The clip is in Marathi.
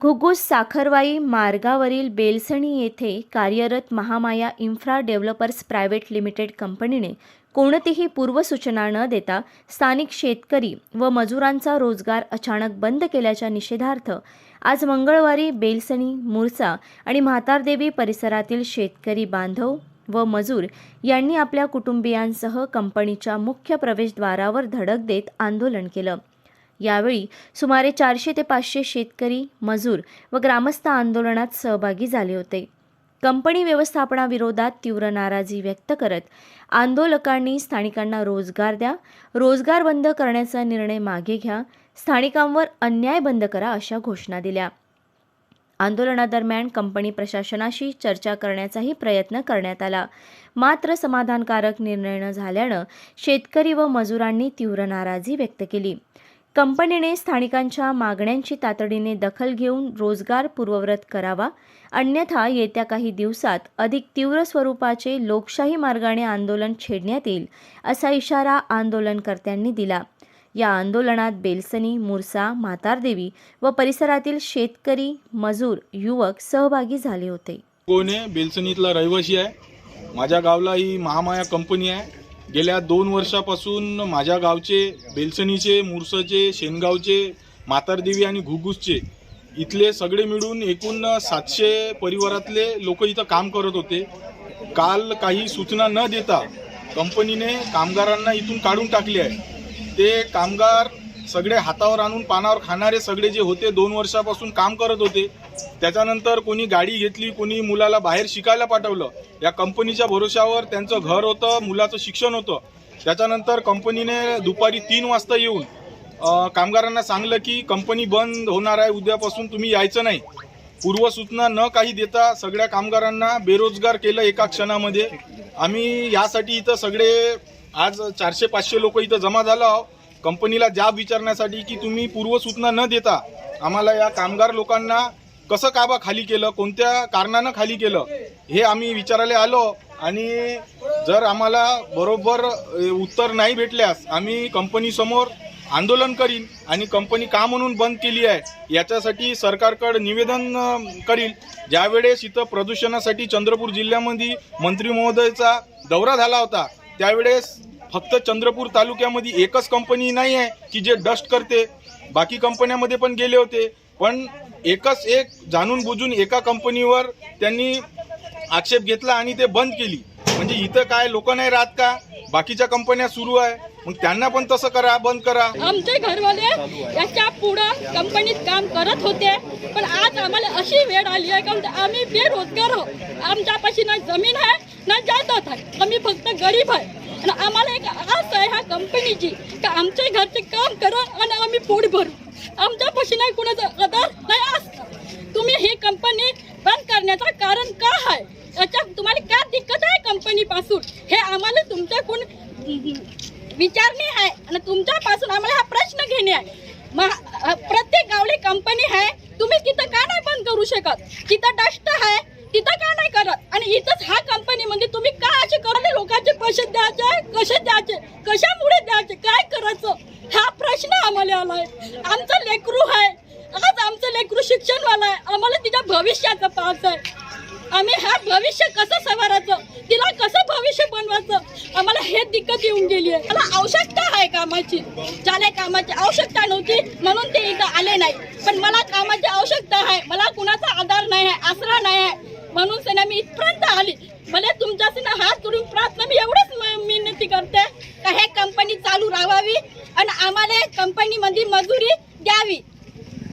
घुग्गुस साखरवाई मार्गावरील बेलसणी येथे कार्यरत Mahamaya infra developers private limited कंपनीने कोणतीही पूर्वसूचना न देता स्थानिक शेतकरी व मजुरांचा रोजगार अचानक बंद केल्याच्या निषेधार्थ आज मंगळवारी बेलसणी, मुरसा आणि म्हातारदेवी परिसरातील शेतकरी बांधव व मजूर यांनी आपल्या कुटुंबियांसह कंपनीच्या मुख्य प्रवेशद्वारावर धडक देत आंदोलन केलं। यावेळी सुमारे 400 ते 500 शेतकरी, मजूर व ग्रामस्थ आंदोलनात सहभागी झाले होते। कंपनी व्यवस्थापनाविरोधात तीव्र नाराजी व्यक्त करत आंदोलकांनी स्थानिकांना रोजगार द्या, रोजगार बंद करण्याचा निर्णय मागे घ्या, स्थानिकांवर अन्याय बंद करा अशा घोषणा दिल्या। आंदोलनादरम्यान कंपनी प्रशासनाशी चर्चा करण्याचाही प्रयत्न करण्यात आला, मात्र समाधानकारक निर्णय न झाल्यानं शेतकरी व मजुरांनी तीव्र नाराजी व्यक्त केली। कंपनीने स्थानिकांच्या मागण्यांची तातडीने दखल घेऊन रोजगार पूर्ववत करावा, अन्यथा येत्या काही दिवसात अधिक तीव्र स्वरूपाचे लोकशाही मार्गाने आंदोलन छेडण्यात येईल असा इशारा आंदोलनकर्त्यांनी दिला। या आंदोलनात बेलसणी, मुरसा, म्हातारदेवी व परिसरातील शेतकरी, मजूर, युवक सहभागी झाले होते। कोणे बेलसणीतला रहिवासी आहे। माझ्या गावला ही महामाया कंपनी आहे। गेल्या 2 वर्षापासून माझ्या गावचे, बेलसणीचे, मुरसाचे, शेनगावचे, म्हातारदेवी आणि घुग्गुसचे इथले सगळे मिळून एकूण 700 परिवारातले लोक इथं काम करत होते। काल काही सूचना न देता कंपनीने कामगारांना इथून काढून टाकले आहे। ते कामगार सगळे हातावर आणून पानावर खाणारे सगळे जे होते 2 वर्षापासून काम करत होते, त्याच्यानंतर कोणी गाडी घेतली, कोणी मुलाला बाहेर शिकायला पाठवलं। या कंपनीच्या भरोशावर त्यांचं घर होतं, मुलाचं शिक्षण होतं। त्याच्यानंतर कंपनीने दुपारी 3 वाजता येऊन कामगारांना सांगलं की कंपनी बंद होणार आहे, उद्यापासून तुम्ही यायचं नाही। पूर्वसूचना न काही देता सगळ्या कामगारांना बेरोजगार केलं एका क्षणामध्ये। आम्ही यासाठी इथं सगळे आज 400-500 लोक इथं जमा झालो आहोत कंपनीला जाब विचारण्यासाठी की तुम्ही पूर्वसूचना न देता आम्हाला या कामगार लोकांना कसं काबा खाली केलं, कोणत्या कारणानं खाली केलं हे आम्ही विचारायला आलो। आणि जर आम्हाला बरोबर उत्तर नाही भेटल्यास आम्ही कंपनीसमोर आंदोलन करीन आणि कंपनी का म्हणून बंद केली आहे याच्यासाठी सरकारकडे निवेदन करील। ज्यावेळेस इथं प्रदूषणासाठी चंद्रपूर जिल्ह्यामध्ये मंत्री महोदयाचा दौरा झाला होता, त्यावेळेस फक्त चंद्रपूर तालुक्यामध्ये एकच कंपनी नाही आहे की जे डस्ट करते, बाकी कंपन्यांमध्ये पण गेले होते, पण एकच एक जाणून बुजून एका कंपनीवर त्यांनी आक्षेप घेतला आणि ते बंद केली। म्हणजे इथं काय लोक नाही राहत का? बाकीच्या कंपन्या सुरू आहे, मग त्यांना पण तसं करा, बंद करा। आमचे घरवाले याच्या पुढे कंपनीत काम करत होते, पण आज आम्हाला अशी वेळ आली आहे की आम्ही बेरोजगार आहोत। आमच्यापाशी ना जमीन आहे ना जायदाद आहे, आम्ही फक्त गरीब आहे। आणि आम्हाला एक आस आहे ह्या कंपनीची की आमच्या घरचे काम करा आणि आम्ही पोट भरू। आमच्यापाशी नाही कुणाचं आधार नाही आस। तुम्ही ही कंपनी बंद करण्याचं कारण का आहे, याच्या तुम्हाला काय दिक्कत आहे कंपनीपासून, हे आम्हाला तुमच्याकडून विचारणे आहे आणि तुमच्यापासून आम्हाला हा प्रश्न घेणे आहे। प्रत्येक गावली कंपनी आहे, तुम्ही तिथं का नाही बंद करू शकत? तिथं डस्ट आहे, तिथं का नाही करत? आणि इथंच ह्या कंपनीमध्ये तुम्ही का असे करले? लोकांचे पैसे द्यायचे, कसे द्यायचे, कशामुळे द्यायचे, काय करायचं, हा प्रश्न आम्हाला आलाय। आमचं लेकरू आहे, आज आमचं लेकरू शिक्षणवाला आहे, आम्हाला तिच्या भविष्याचं पाहायचं आहे। आम्ही हा भविष्य कसं सवारायचं, तिला कसं भविष्य बनवायचं, आम्हाला हे दिक्कत येऊन गेली आहे। मला आवश्यकता आहे कामाची, ज्याला कामाची आवश्यकता नव्हती म्हणून ते इथं आले नाही, पण मला कामाची आवश्यकता आहे, मला कुणाचा आधार नाही आहे, आसरा नाही आहे, म्हणून सेना मी इथपर्यंत आली। मला तुमच्याशी हात जोडून प्रार्थना मी एवढंच विनंती करते का हे कंपनी चालू राहावी आणि आम्हाला कंपनीमध्ये मजुरी द्यावी।